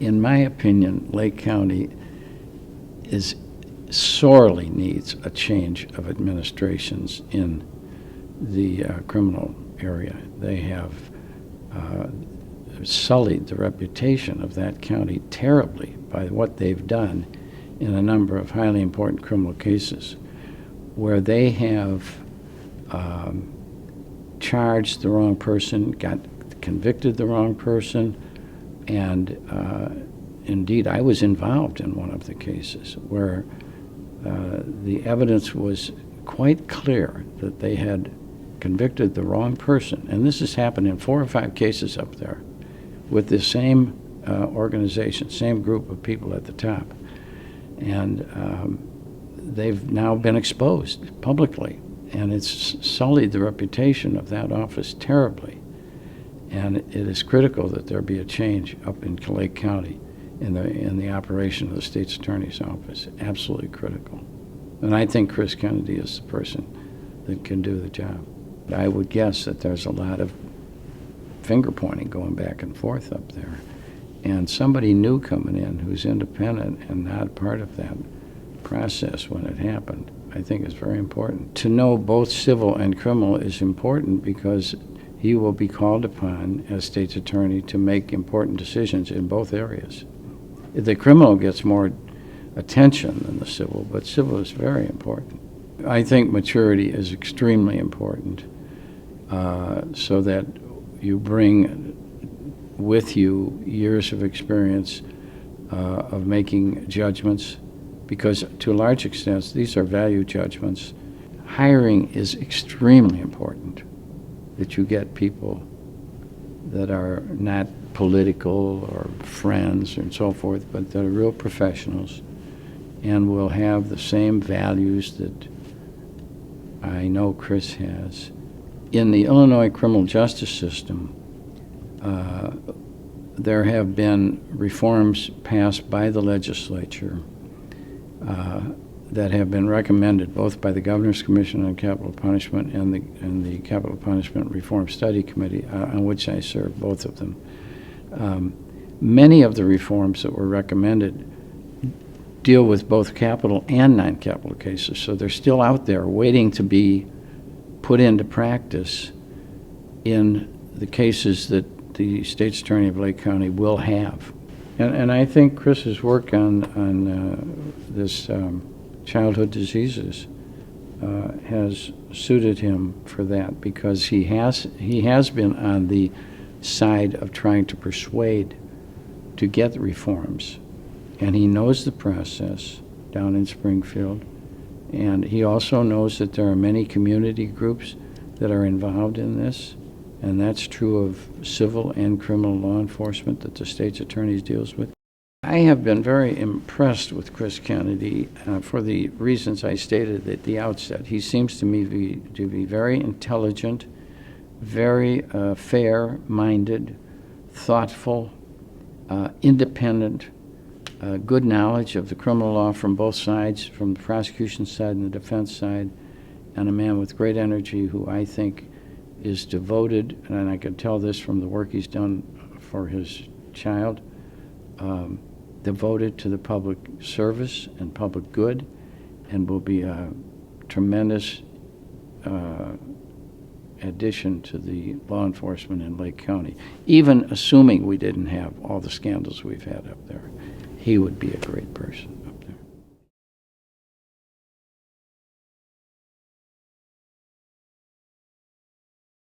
in my opinion, Lake County sorely needs a change of administrations in the criminal area. They have sullied the reputation of that county terribly by what they've done in a number of highly important criminal cases where they have charged the wrong person, got convicted the wrong person, and indeed I was involved in one of the cases where the evidence was quite clear that they had convicted the wrong person. And this has happened in 4 or 5 cases up there with the same organization, same group of people at the top. And they've now been exposed publicly, and it's sullied the reputation of that office terribly. And it is critical that there be a change up in Lake County in the operation of the state's attorney's office. Absolutely critical. And I think Chris Kennedy is the person that can do the job. I would guess that there's a lot of finger pointing going back and forth up there. And somebody new coming in who's independent and not part of that process when it happened, I think is very important. To know both civil and criminal is important because he will be called upon as state's attorney to make important decisions in both areas. The criminal gets more attention than the civil, but civil is very important. I think maturity is extremely important so that you bring with you years of experience of making judgments, because to a large extent these are value judgments. Hiring is extremely important, that you get people that are not political or friends and so forth, but that are real professionals and will have the same values that I know Chris has. In the Illinois criminal justice system, there have been reforms passed by the legislature that have been recommended both by the Governor's Commission on Capital Punishment and the Capital Punishment Reform Study Committee, on which I serve, both of them. Many of the reforms that were recommended deal with both capital and non-capital cases, so they're still out there waiting to be put into practice in the cases that the State's Attorney of Lake County will have. And I think Chris's work on this childhood diseases has suited him for that, because he has been on the side of trying to persuade to get reforms, and he knows the process down in Springfield, and he also knows that there are many community groups that are involved in this, and that's true of civil and criminal law enforcement that the state's attorneys deals with. I have been very impressed with Chris Kennedy for the reasons I stated at the outset. He seems to me to be very intelligent, very fair-minded, thoughtful, independent, good knowledge of the criminal law from both sides, from the prosecution side and the defense side, and a man with great energy who I think is devoted, and I can tell this from the work he's done for his child, devoted to the public service and public good, and will be a tremendous addition to the law enforcement in Lake County. Even assuming we didn't have all the scandals we've had up there, he would be a great person.